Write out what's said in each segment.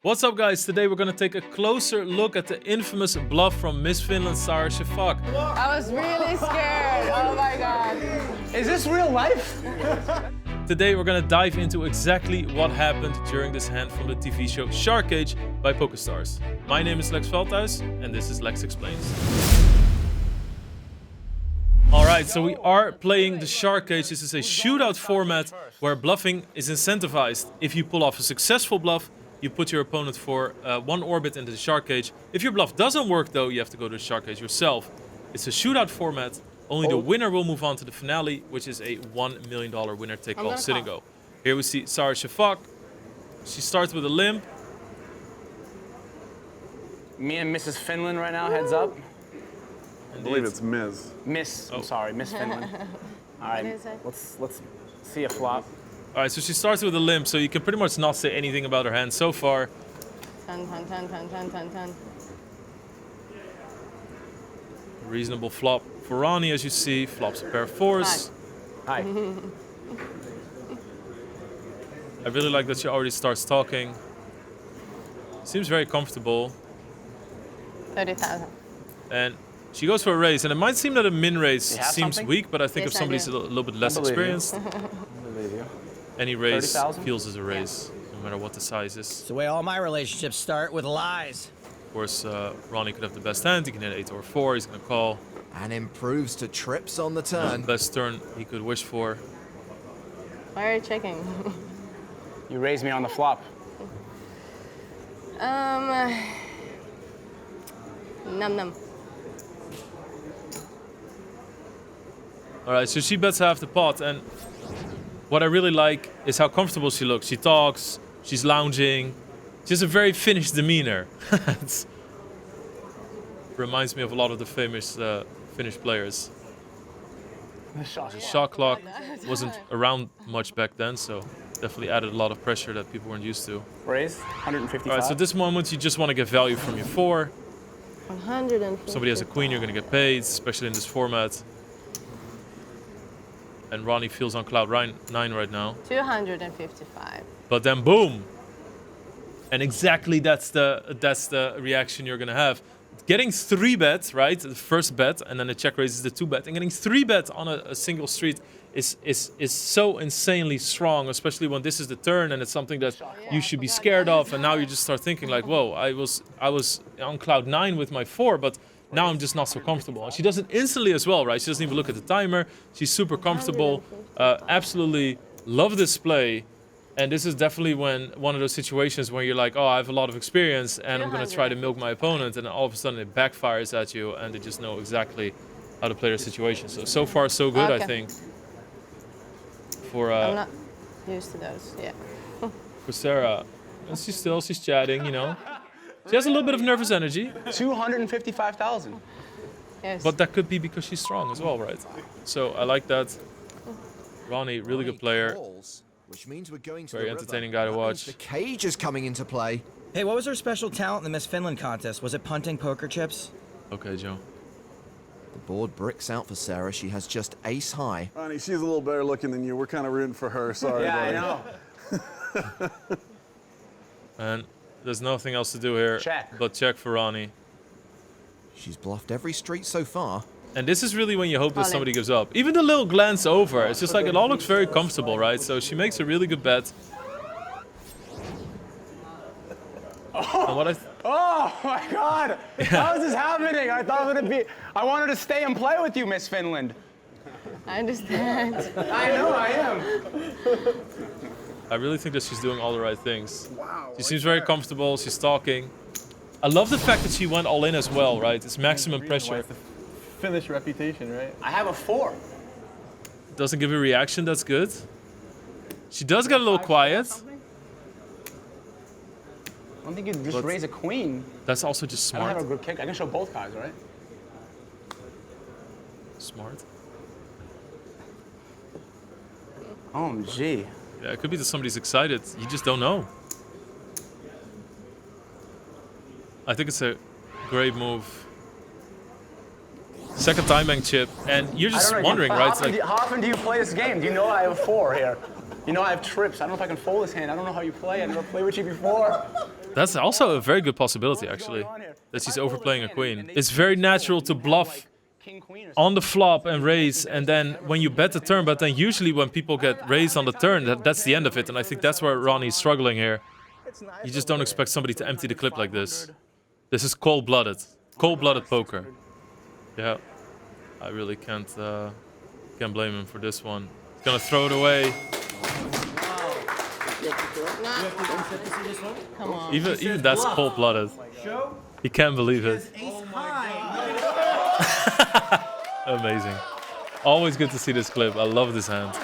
What's up, guys? Today we're gonna take a closer look at the infamous bluff from Miss Finland, Sarah Shafak. I was really scared. Oh my god. Is this real life? Today we're gonna dive into exactly what happened during this hand from the TV show Shark Cage by PokerStars. My name is Lex Veldhuis, and this is Lex Explains. Alright, so we are playing the Shark Cage. This is a shootout format where bluffing is incentivized. If you pull off a successful bluff, you put your opponent for one orbit into the Shark Cage. If your bluff doesn't work though, you have to go to the Shark Cage yourself. It's a shootout format. Only the winner will move on to the finale, which is a $1 million winner-take-all sit-and-go. Here we see Sarah Shafak. She starts with a limp. Me and Mrs. Finland right now, heads up. I believe it's Ms. Miss, I'm sorry, Miss Finland. All right, What is it? let's see a flop. All right, so she starts with a limp, so you can pretty much not say anything about her hand so far. 10, 10, 10, 10, 10, 10, 10. Reasonable flop for Ronnie, as you see. Flops a pair of fours. Hi. I really like that she already starts talking. Seems very comfortable. 30,000. And she goes for a raise, and it might seem that a min raise You have seems something? weak, but I think Yes, if I somebody's a do. little bit less I believe you. experienced, I believe you. any raise 30,000? feels as a raise, no matter what the size is. It's the way all my relationships start, with lies. Of course, Ronnie could have the best hand. He can hit 8 or 4. He's going to call. And improves to trips on the The turn. best turn he could wish for. Why are you checking? You raised me on the flop. Num num. All right, so she bets half the pot, and what I really like is how comfortable she looks. She talks, she's lounging. She has a very Finnish demeanor. It reminds me of a lot of the famous Finnish players. The shot. The shot clock wasn't around much back then, so definitely added a lot of pressure that people weren't used to. Raise, 155. All right, so at this moment you just want to get value from your 4. 150. Somebody has a queen, you're going to get paid, especially in this format. And Ronnie feels on cloud 9 right now. 255. But then boom! And exactly that's the reaction you're going to have. Getting 3 bets, right? The first bet, and then the check raises the 2 bet. And getting 3 bets on a single street is so insanely strong, especially when this is the turn and it's something that you should be scared of. And now you just start thinking like, whoa, I was on cloud 9 with my 4, but now I'm just not so comfortable. And she does it instantly as well, right? She doesn't even look at the timer. She's super comfortable. Absolutely love this play. And this is definitely one of those situations where you're like, oh, I have a lot of experience and I'm going to try to milk my opponent. And then all of a sudden it backfires at you and they just know exactly how to play their situation. So far, so good, I Okay. think. For I'm not used to those. Yeah. for Sarah. And she's chatting, you know. She has a little bit of nervous energy, 255,000. Yes. but that could be because she's strong as well, right? So I like that. Ronnie, really good player. Calls, which means we're going to Very the river. entertaining guy to That means watch. The cage is coming into play. Hey, what was her special talent in the Miss Finland contest? Was it punting poker chips? Okay, Joe. The board bricks out for Sarah. She has just ace high. Ronnie, she's a little better looking than you. We're kind of rooting for her. Sorry, Yeah, I buddy. know. And there's nothing else to do here Check. but check for Ronnie. She's bluffed every street so far. And this is really when you hope that Ollie. somebody gives up. Even the little glance over, it's just like it all looks very comfortable, right? So she makes a really good bet. And what Oh my God! How is this happening? I thought I wanted to stay and play with you, Miss Finland. I understand. I know, I am. I really think that she's doing all the right things. Wow. She seems very comfortable. She's talking. I love the fact that she went all in as well, right? It's maximum pressure. Finnish reputation, right? I have a 4. Doesn't give a reaction. That's good. She does get a little quiet. I don't think you just But- raise a queen. That's also just I don't have smart. a good kick. I can show both cards, right? Smart. OMG. Yeah, it could be that somebody's excited. You just don't know. I think it's a great move. Second time bank chip, and you're just wondering, right? It's like, How often do you play this game? Do you know I have a 4 here? You know I have trips. I don't know if I can fold this hand. I don't know how you play. I never played with you before. That's also a very good possibility, actually, that she's overplaying a queen. It's very natural to bluff on the flop and raise, and then when you bet the turn, but then usually when people get raised on the turn, that's the end of it, and I think that's where Ronnie's struggling here. You just don't expect somebody to empty the clip like this. This is cold-blooded. Cold-blooded poker. Yeah. I really can't blame him for this one. He's gonna throw it away. Come on. Even that's cold-blooded. He can't believe it. Amazing. Always good to see this clip. I love this hand. I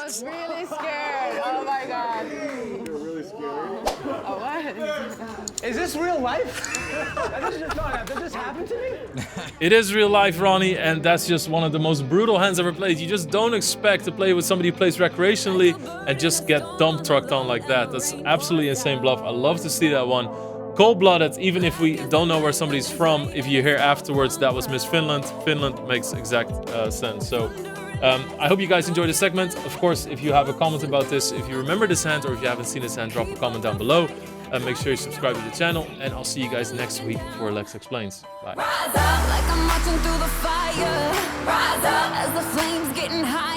was really scared. Oh my god. You're really scared. Oh, what? Is this real life? That just happened to me? It is real life, Ronnie, and that's just one of the most brutal hands ever played. You just don't expect to play with somebody who plays recreationally and just get dump trucked on like that. That's absolutely insane bluff. I love to see that one. Cold-blooded, even if we don't know where somebody's from, if you hear afterwards that was Miss Finland, Finland makes exact sense. So I hope you guys enjoyed the segment. Of course, if you have a comment about this, if you remember this hand or if you haven't seen this hand, drop a comment down below. Make sure you subscribe to the channel, and I'll see you guys next week for Lex Explains. Bye. Rise up like I'm marching through the fire. Rise up as the flames getting higher.